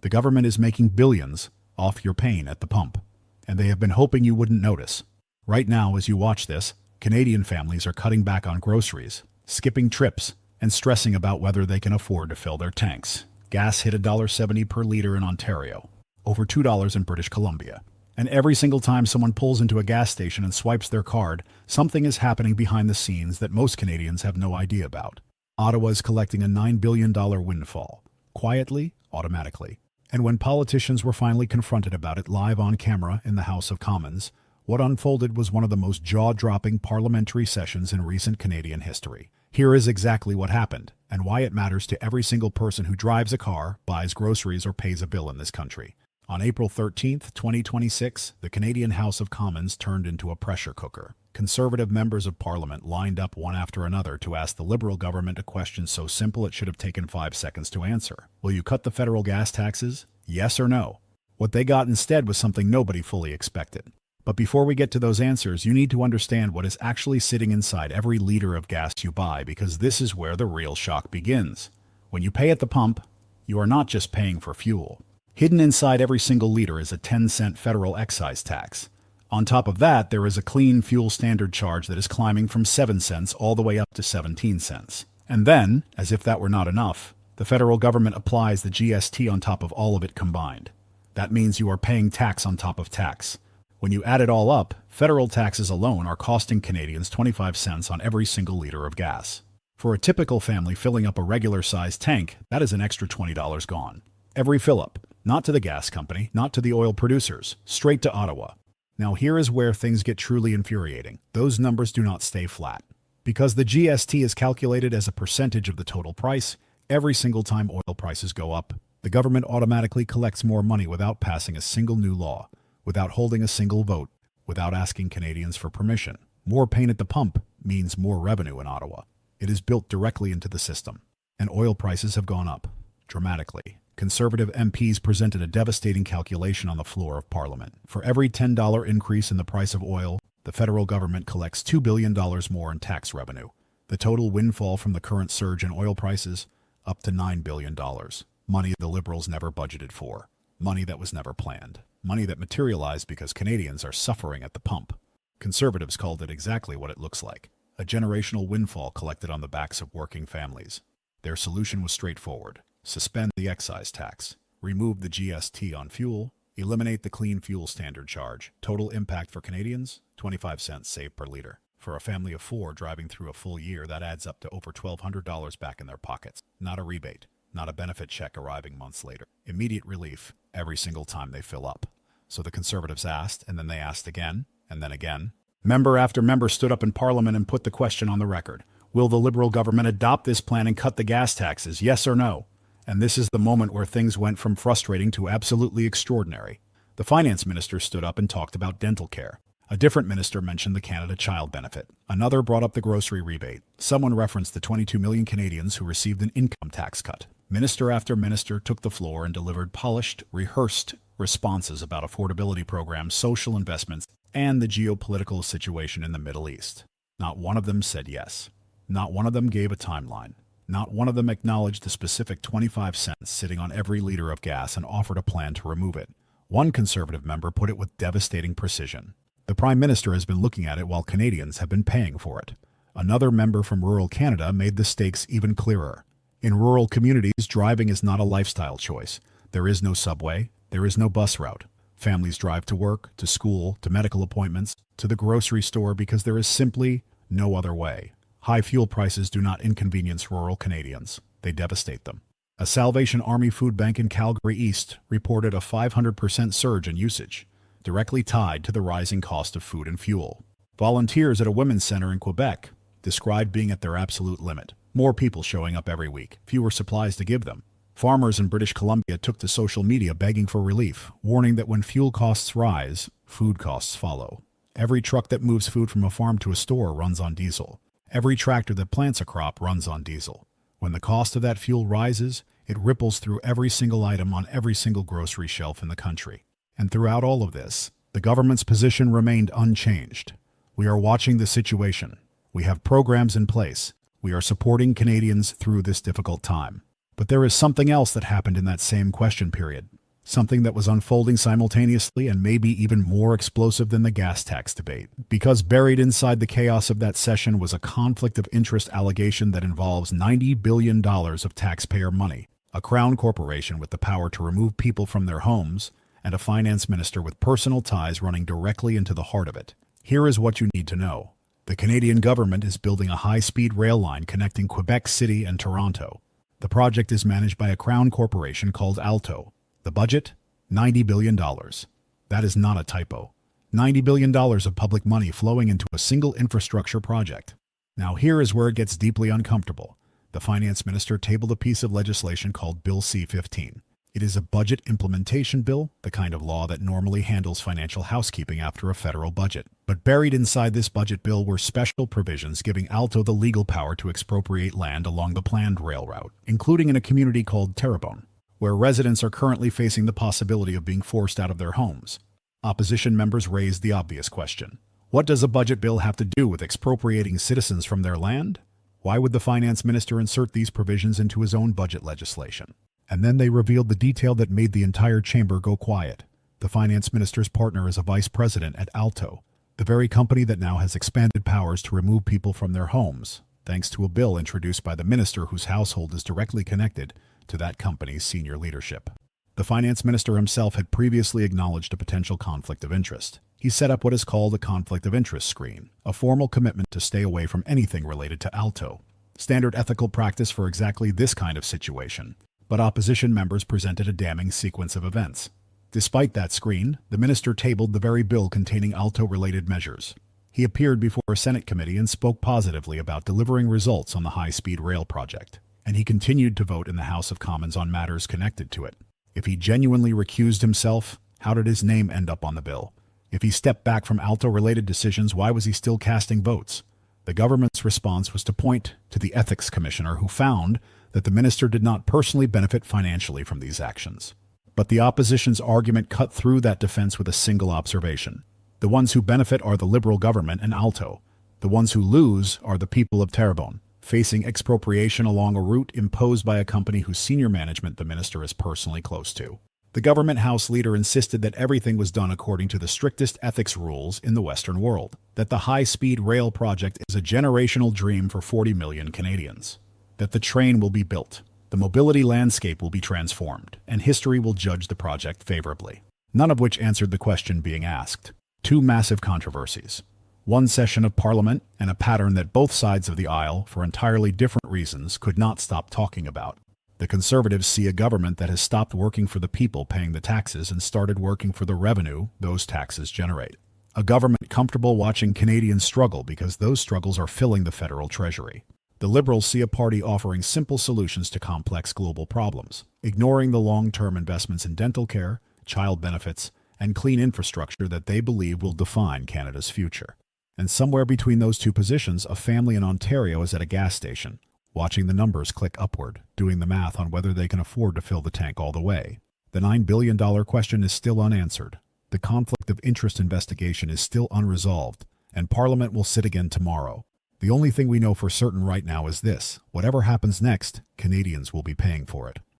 The government is making billions off your pain at the pump, and they have been hoping you wouldn't notice. Right now, as you watch this, Canadian families are cutting back on groceries, skipping trips, and stressing about whether they can afford to fill their tanks. Gas hit $1.70 per liter in Ontario, over $2 in British Columbia. And every single time someone pulls into a gas station and swipes their card, something is happening behind the scenes that most Canadians have no idea about. Ottawa is collecting a $9 billion windfall, quietly, automatically. And when politicians were finally confronted about it live on camera in the House of Commons, what unfolded was one of the most jaw-dropping parliamentary sessions in recent Canadian history. Here is exactly what happened, and why it matters to every single person who drives a car, buys groceries, or pays a bill in this country. On April 13, 2026, the Canadian House of Commons turned into a pressure cooker. Conservative members of Parliament lined up one after another to ask the Liberal government a question so simple it should have taken 5 seconds to answer. Will you cut the federal gas taxes? Yes or no? What they got instead was something nobody fully expected. But before we get to those answers, you need to understand what is actually sitting inside every liter of gas you buy, because this is where the real shock begins. When you pay at the pump, you are not just paying for fuel. Hidden inside every single liter is a 10-cent federal excise tax. On top of that, there is a clean fuel standard charge that is climbing from 7 cents all the way up to 17 cents. And then, as if that were not enough, the federal government applies the GST on top of all of it combined. That means you are paying tax on top of tax. When you add it all up, federal taxes alone are costing Canadians 25 cents on every single liter of gas. For a typical family filling up a regular-sized tank, that is an extra $20 gone. Every fill-up. Not to the gas company, not to the oil producers, straight to Ottawa. Now here is where things get truly infuriating. Those numbers do not stay flat. Because the GST is calculated as a percentage of the total price, every single time oil prices go up, the government automatically collects more money without passing a single new law, without holding a single vote, without asking Canadians for permission. More pain at the pump means more revenue in Ottawa. It is built directly into the system. And oil prices have gone up, dramatically. Conservative MPs presented a devastating calculation on the floor of Parliament. For every $10 increase in the price of oil, the federal government collects $2 billion more in tax revenue. The total windfall from the current surge in oil prices, up to $9 billion. Money the Liberals never budgeted for. Money that was never planned. Money that materialized because Canadians are suffering at the pump. Conservatives called it exactly what it looks like. A generational windfall collected on the backs of working families. Their solution was straightforward. Suspend the excise tax, remove the GST on fuel, eliminate the clean fuel standard charge. Total impact for Canadians, 25 cents saved per liter. For a family of 4 driving through a full year, that adds up to over $1,200 back in their pockets. Not a rebate, not a benefit check arriving months later. Immediate relief every single time they fill up. So the Conservatives asked, and then they asked again, and then again. Member after member stood up in Parliament and put the question on the record. Will the Liberal government adopt this plan and cut the gas taxes, yes or no? And this is the moment where things went from frustrating to absolutely extraordinary. The finance minister stood up and talked about dental care. A different minister mentioned the Canada Child Benefit. Another brought up the grocery rebate. Someone referenced the 22 million Canadians who received an income tax cut. Minister after minister took the floor and delivered polished, rehearsed responses about affordability programs, social investments, and the geopolitical situation in the Middle East. Not one of them said yes. Not one of them gave a timeline. Not one of them acknowledged the specific 25 cents sitting on every liter of gas and offered a plan to remove it. One Conservative member put it with devastating precision. The Prime Minister has been looking at it while Canadians have been paying for it. Another member from rural Canada made the stakes even clearer. In rural communities, driving is not a lifestyle choice. There is no subway. There is no bus route. Families drive to work, to school, to medical appointments, to the grocery store because there is simply no other way. High fuel prices do not inconvenience rural Canadians. They devastate them. A Salvation Army food bank in Calgary East reported a 500% surge in usage, directly tied to the rising cost of food and fuel. Volunteers at a women's center in Quebec described being at their absolute limit. More people showing up every week, fewer supplies to give them. Farmers in British Columbia took to social media begging for relief, warning that when fuel costs rise, food costs follow. Every truck that moves food from a farm to a store runs on diesel. Every tractor that plants a crop runs on diesel. When the cost of that fuel rises, it ripples through every single item on every single grocery shelf in the country. And throughout all of this, the government's position remained unchanged. We are watching the situation. We have programs in place. We are supporting Canadians through this difficult time. But there is something else that happened in that same question period. something that was unfolding simultaneously and maybe even more explosive than the gas tax debate. Because buried inside the chaos of that session was a conflict of interest allegation that involves $90 billion of taxpayer money, a crown corporation with the power to remove people from their homes, and a finance minister with personal ties running directly into the heart of it. Here is what you need to know. The Canadian government is building a high-speed rail line connecting Quebec City and Toronto. The project is managed by a crown corporation called Alto. The budget? $90 billion. That is not a typo. $90 billion of public money flowing into a single infrastructure project. Now here is where it gets deeply uncomfortable. The finance minister tabled a piece of legislation called Bill C-15. It is a budget implementation bill, the kind of law that normally handles financial housekeeping after a federal budget. But buried inside this budget bill were special provisions giving Alto the legal power to expropriate land along the planned rail route, including in a community called Terrebonne, where residents are currently facing the possibility of being forced out of their homes. Opposition members raised the obvious question. What does a budget bill have to do with expropriating citizens from their land? Why would the finance minister insert these provisions into his own budget legislation? And then they revealed the detail that made the entire chamber go quiet. The finance minister's partner is a vice president at Alto, the very company that now has expanded powers to remove people from their homes, thanks to a bill introduced by the minister whose household is directly connected to that company's senior leadership. The finance minister himself had previously acknowledged a potential conflict of interest. He set up what is called a conflict of interest screen, a formal commitment to stay away from anything related to Alto. Standard ethical practice for exactly this kind of situation. But opposition members presented a damning sequence of events. Despite that screen, the minister tabled the very bill containing Alto-related measures. He appeared before a Senate committee and spoke positively about delivering results on the high-speed rail project. And he continued to vote in the House of Commons on matters connected to it. If he genuinely recused himself, how did his name end up on the bill? If he stepped back from Alto-related decisions, why was he still casting votes? The government's response was to point to the ethics commissioner who found that the minister did not personally benefit financially from these actions. But the opposition's argument cut through that defense with a single observation. The ones who benefit are the Liberal government and Alto. The ones who lose are the people of Terrebonne, facing expropriation along a route imposed by a company whose senior management the minister is personally close to. The government House leader insisted that everything was done according to the strictest ethics rules in the Western world, that the high-speed rail project is a generational dream for 40 million Canadians, that the train will be built, the mobility landscape will be transformed, and history will judge the project favorably. None of which answered the question being asked. Two massive controversies. One session of Parliament, and a pattern that both sides of the aisle, for entirely different reasons, could not stop talking about. The Conservatives see a government that has stopped working for the people paying the taxes and started working for the revenue those taxes generate. A government comfortable watching Canadians struggle because those struggles are filling the federal treasury. The Liberals see a party offering simple solutions to complex global problems, ignoring the long-term investments in dental care, child benefits, and clean infrastructure that they believe will define Canada's future. And somewhere between those two positions, a family in Ontario is at a gas station, watching the numbers click upward, doing the math on whether they can afford to fill the tank all the way. The $9 billion question is still unanswered. The conflict of interest investigation is still unresolved, and Parliament will sit again tomorrow. The only thing we know for certain right now is this: whatever happens next, Canadians will be paying for it.